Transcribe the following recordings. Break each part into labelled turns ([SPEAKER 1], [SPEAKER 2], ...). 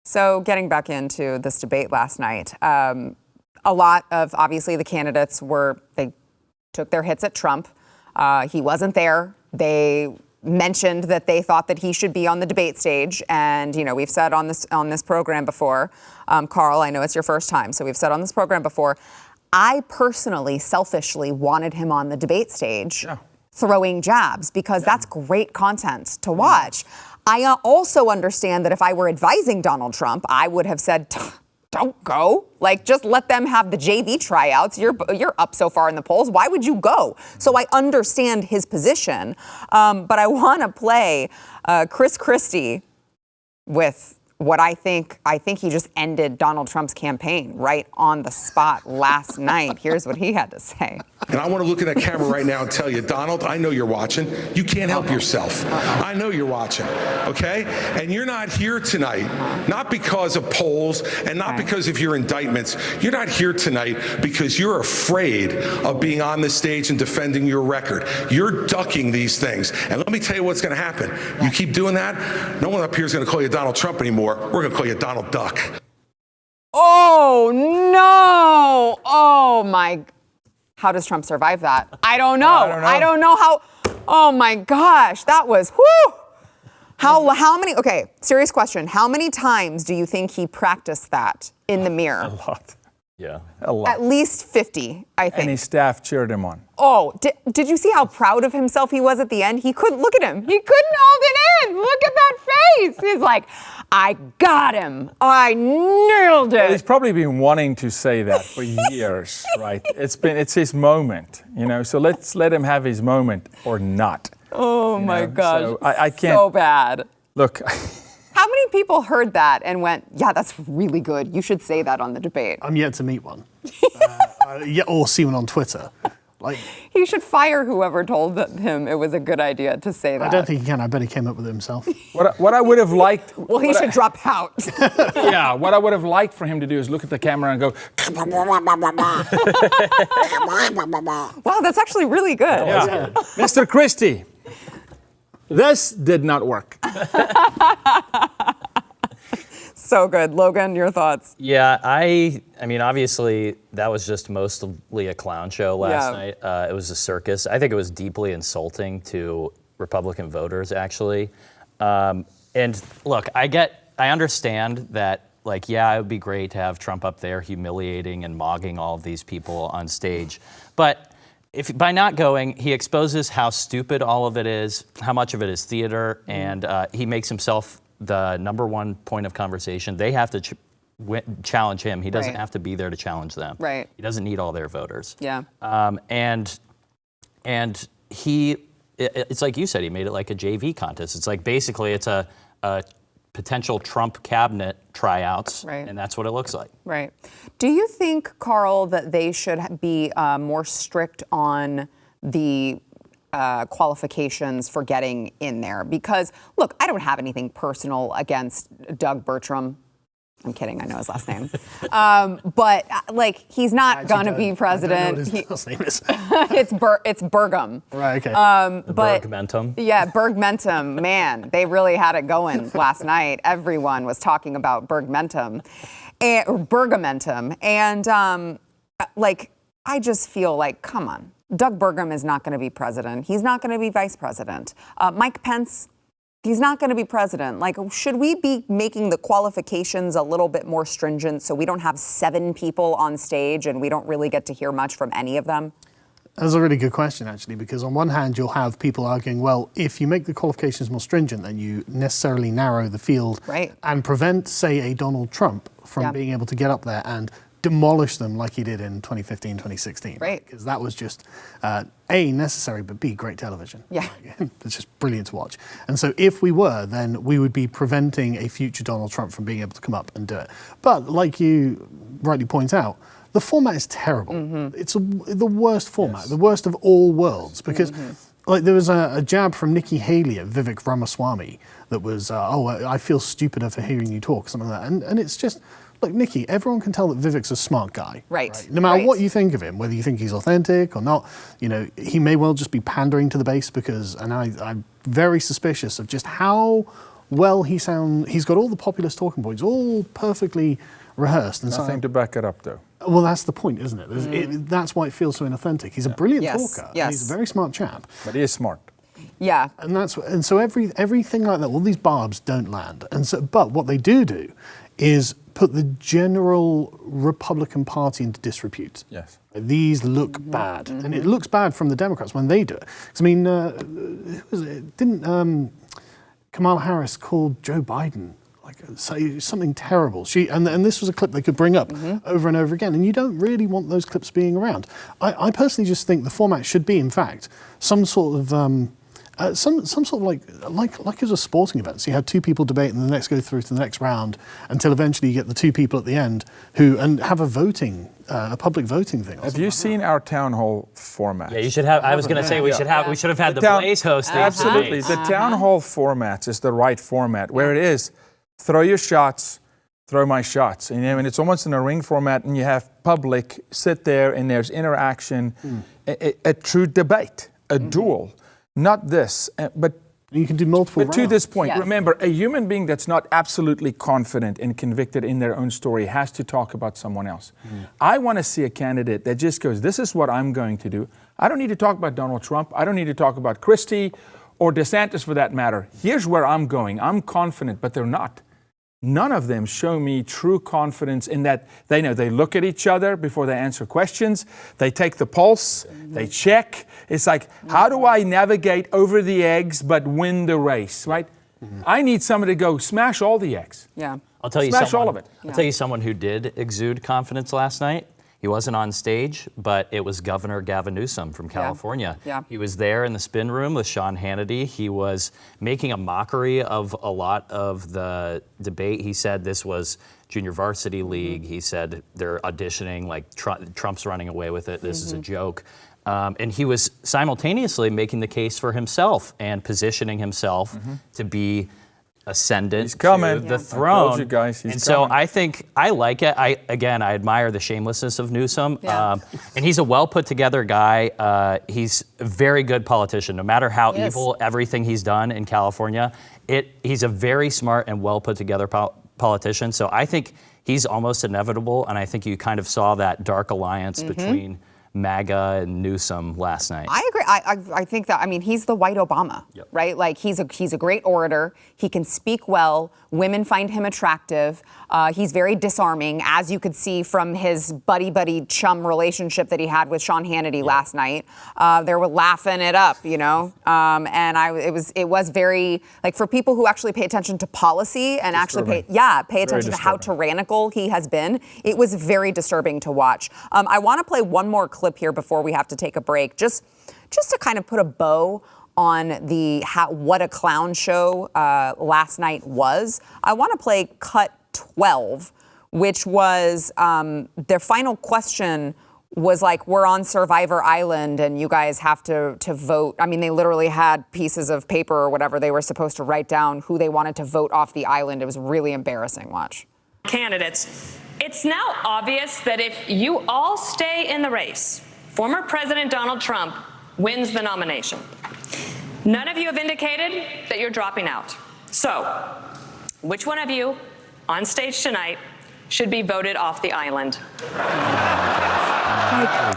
[SPEAKER 1] So getting back into this debate last night, a lot of, obviously, the candidates they took their hits at Trump. He wasn't there. They mentioned that they thought that he should be on the debate stage. And, we've said on this program before, Carl, I know it's your first time, so we've said on this program before, I personally, selfishly wanted him on the debate stage throwing jabs because that's great content to watch. I also understand that if I were advising Donald Trump, I would have said, don't go. Just let them have the JV tryouts. You're up so far in the polls. Why would you go? So I understand his position. But I want to play Chris Christie with what I think he just ended Donald Trump's campaign right on the spot last night. Here's what he had to say.
[SPEAKER 2] And I want to look at that camera right now and tell you, Donald, I know you're watching. You can't help yourself. I know you're watching, okay? And you're not here tonight, not because of polls and not because of your indictments. You're not here tonight because you're afraid of being on the stage and defending your record. You're ducking these things. And let me tell you what's going to happen. You keep doing that, no one up here is going to call you Donald Trump anymore. We're going to call you Donald Duck.
[SPEAKER 1] Oh, no. Oh, my. How does Trump survive that? I don't know. I don't know how. Oh, my gosh. That was, whoo. How many, okay, serious question. How many times do you think he practiced that in the mirror?
[SPEAKER 3] A lot.
[SPEAKER 4] Yeah.
[SPEAKER 3] A lot.
[SPEAKER 1] At least 50, I think.
[SPEAKER 3] And his staff cheered him on.
[SPEAKER 1] Oh, did you see how proud of himself he was at the end? He couldn't, look at him. He couldn't hold it in. Look at that face. He's like, I got him. I nailed it.
[SPEAKER 3] Well, he's probably been wanting to say that for years, right? It's his moment, so let's let him have his moment or not.
[SPEAKER 1] Oh my gosh.
[SPEAKER 3] So I can't.
[SPEAKER 1] So bad.
[SPEAKER 3] Look.
[SPEAKER 1] How many people heard that and went, yeah, that's really good. You should say that on the debate.
[SPEAKER 5] I'm yet to meet one. Or see one on Twitter.
[SPEAKER 1] He should fire whoever told him it was a good idea to say that.
[SPEAKER 5] I don't think he can. I bet he came up with it himself.
[SPEAKER 3] What I would have liked...
[SPEAKER 1] Well, he should drop out.
[SPEAKER 3] Yeah, what I would have liked for him to do is look at the camera and go...
[SPEAKER 1] Wow, that's actually really good.
[SPEAKER 3] Yeah. Mr. Christie, this did not work.
[SPEAKER 1] So good. Logan, your thoughts?
[SPEAKER 4] Yeah, I mean, obviously, that was just mostly a clown show last night. It was a circus. I think it was deeply insulting to Republican voters, actually. And look, I understand that, it would be great to have Trump up there humiliating and mogging all of these people on stage. But if by not going, he exposes how stupid all of it is, how much of it is theater, and he makes himself the number one point of conversation. They have to challenge him. He doesn't have to be there to challenge them.
[SPEAKER 1] Right.
[SPEAKER 4] He doesn't need all their voters.
[SPEAKER 1] Yeah.
[SPEAKER 4] And it's like you said, he made it like a JV contest. It's like basically it's a potential Trump cabinet tryouts, and that's what it looks like.
[SPEAKER 1] Right. Do you think, Carl, that they should be more strict on the qualifications for getting in there? Because, look, I don't have anything personal against Doug Bertram. I'm kidding. I know his last name. But, he's not going to be president.
[SPEAKER 5] I don't know what his last name is.
[SPEAKER 1] It's Burgum.
[SPEAKER 5] Right, okay.
[SPEAKER 4] Bergmentum.
[SPEAKER 1] Yeah, Bergmentum. Man, they really had it going last night. Everyone was talking about Bergmentum. Or Bergamentum. And, I just feel like, come on. Doug Burgum is not going to be president. He's not going to be vice president. Mike Pence, he's not going to be president. Should we be making the qualifications a little bit more stringent so we don't have 7 people on stage and we don't really get to hear much from any of them?
[SPEAKER 5] That's a really good question, actually, because on one hand, you'll have people arguing, well, if you make the qualifications more stringent, then you necessarily narrow the field and prevent, say, a Donald Trump from being able to get up there and demolish them like he did in 2015, 2016.
[SPEAKER 1] Right.
[SPEAKER 5] Because that was just, A, necessary, but B, great television.
[SPEAKER 1] Yeah.
[SPEAKER 5] It's just brilliant to watch. And so if we were, then we would be preventing a future Donald Trump from being able to come up and do it. But like you rightly point out, the format is terrible. It's the worst format, the worst of all worlds, because there was a jab from Nikki Haley at Vivek Ramaswamy that was, I feel stupider for hearing you talk, something like that. And it's just... Look, Nikki, everyone can tell that Vivek's a smart guy.
[SPEAKER 1] Right.
[SPEAKER 5] No matter what you think of him, whether you think he's authentic or not, he may well just be pandering to the base because, and I'm very suspicious of just how well he's got all the populist talking points, all perfectly rehearsed. And
[SPEAKER 3] Nothing to back it up, though.
[SPEAKER 5] Well, that's the point, isn't it? That's why it feels so inauthentic. He's a brilliant talker.
[SPEAKER 1] Yes.
[SPEAKER 5] And he's a very smart chap.
[SPEAKER 3] But he is smart.
[SPEAKER 1] Yeah.
[SPEAKER 5] And so everything like that, all these barbs don't land. But what they do is put the general Republican Party into disrepute.
[SPEAKER 3] Yes.
[SPEAKER 5] These look bad, and it looks bad from the Democrats when they do it. 'Cause, I mean, who was it? Didn't Kamala Harris call Joe Biden say something terrible? And this was a clip they could bring up over and over again, and you don't really want those clips being around. I personally just think the format should be, in fact, some sort of some sort of like as a sporting event. So you had two people debate, and the next go through to the next round until eventually you get the two people at the end and have a public voting thing.
[SPEAKER 3] Have you seen our town hall format?
[SPEAKER 4] Yeah, you should have. I was going to say we should have had the Blaze hosting.
[SPEAKER 3] Absolutely, the town hall format is the right format, where it is throw your shots, throw my shots. And it's almost in a ring format, and you have public sit there, and there's interaction, a true debate, a duel. Not this, but
[SPEAKER 5] you can do multiple rounds.
[SPEAKER 3] To this point, remember, a human being that's not absolutely confident and convicted in their own story has to talk about someone else. I want to see a candidate that just goes, this is what I'm going to do. I don't need to talk about Donald Trump. I don't need to talk about Christie or DeSantis for that matter. Here's where I'm going. I'm confident, but they're not. None of them show me true confidence in that they know. They look at each other before they answer questions. They take the pulse. They check. It's like, how do I navigate over the eggs but win the race, right? I need somebody to go smash all the eggs.
[SPEAKER 1] Yeah.
[SPEAKER 4] I'll tell you
[SPEAKER 3] Smash all of it.
[SPEAKER 4] I'll tell you someone who did exude confidence last night. He wasn't on stage, but it was Governor Gavin Newsom from California.
[SPEAKER 1] Yeah.
[SPEAKER 4] He was there in the spin room with Sean Hannity. He was making a mockery of a lot of the debate. He said this was junior varsity league. He said they're auditioning, like Trump's running away with it. This is a joke. And he was simultaneously making the case for himself and positioning himself to be ascendant to the throne.
[SPEAKER 3] I told you guys, he's
[SPEAKER 4] so
[SPEAKER 3] coming.
[SPEAKER 4] I think I like it. I admire the shamelessness of Newsom. And he's a well put together guy. He's a very good politician, no matter how evil everything he's done in California. He's a very smart and well put together politician. So I think he's almost inevitable. And I think you kind of saw that dark alliance between MAGA and Newsom last night.
[SPEAKER 1] I agree. I think that, I mean, he's the white Obama, right? Like, he's a great orator. He can speak well. Women find him attractive. He's very disarming, as you could see from his buddy chum relationship that he had with Sean Hannity last night. They were laughing it up, you know? And it was very, like, for people who actually pay attention to policy and actually pay attention to how tyrannical he has been, it was very disturbing to watch. I want to play one more clip here before we have to take a break, just to kind of put a bow on what a clown show last night was. I want to play cut 12, which was their final question was like, we're on Survivor Island and you guys have to vote. I mean, they literally had pieces of paper or whatever they were supposed to write down who they wanted to vote off the island. It was really embarrassing. Watch.
[SPEAKER 6] Candidates, it's now obvious that if you all stay in the race, former President Donald Trump wins the nomination. None of you have indicated that you're dropping out. So, which one of you on stage tonight should be voted off the island?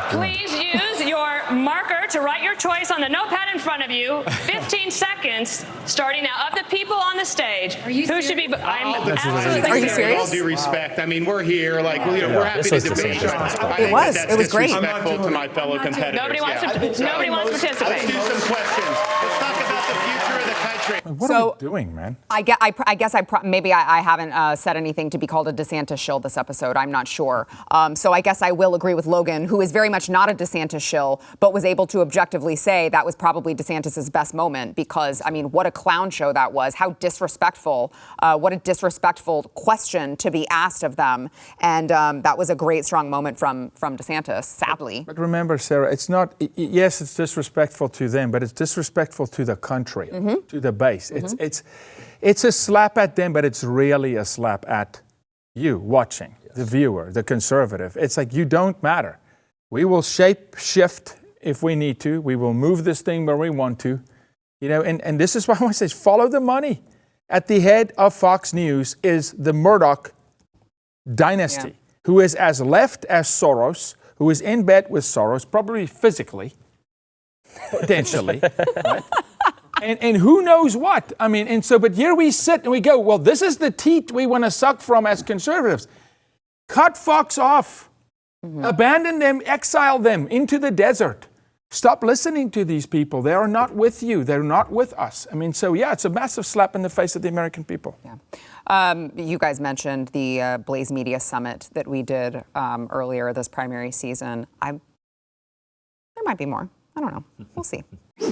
[SPEAKER 6] Please use your marker to write your choice on the notepad in front of you. 15 seconds starting now. Of the people on the stage, who should be? I'm absolutely
[SPEAKER 1] Are you
[SPEAKER 6] serious.
[SPEAKER 1] serious?
[SPEAKER 7] With all due respect, I mean, we're here, like, we're happy
[SPEAKER 4] This
[SPEAKER 7] to
[SPEAKER 4] was
[SPEAKER 7] debate.
[SPEAKER 4] disrespectful.
[SPEAKER 1] It was. It was great.
[SPEAKER 7] Disrespectful to my fellow competitors.
[SPEAKER 6] Nobody wants to participate.
[SPEAKER 7] Let's do some questions. Let's talk about the future of the country.
[SPEAKER 3] What are we doing, man?
[SPEAKER 1] I guess maybe I haven't said anything to be called a DeSantis shill this episode. I'm not sure. So I guess I will agree with Logan, who is very much not a DeSantis shill, but was able to objectively say that was probably DeSantis's best moment because, I mean, what a clown show that was. How disrespectful. What a disrespectful question to be asked of them. And that was a great, strong moment from DeSantis, sadly.
[SPEAKER 3] But remember, Sarah, it's not, yes, it's disrespectful to them, but it's disrespectful to the country, to the base. It's a slap at them, but it's really a slap at you watching, the viewer, the conservative. It's like, you don't matter. We will shift if we need to. We will move this thing where we want to. You know, and this is why I want to say, follow the money. at the head of Fox News is the Murdoch dynasty, who is as left as Soros, who is in bed with Soros, probably physically, potentially, right? And who knows what? I mean, and so, but here we sit and we go, well, this is the teat we want to suck from as conservatives. Cut Fox off. Abandon them, exile them into the desert. Stop listening to these people. They are not with you. They're not with us. I mean, so yeah, it's a massive slap in the face of the American people.
[SPEAKER 1] Yeah. You guys mentioned the Blaze Media Summit that we did earlier this primary season. There might be more. I don't know. We'll see.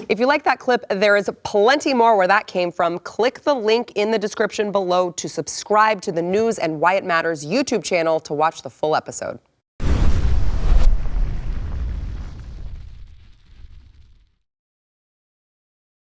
[SPEAKER 8] If you like that clip, there is plenty more where that came from. Click the link in the description below to subscribe to the News and Why It Matters YouTube channel to watch the full episode.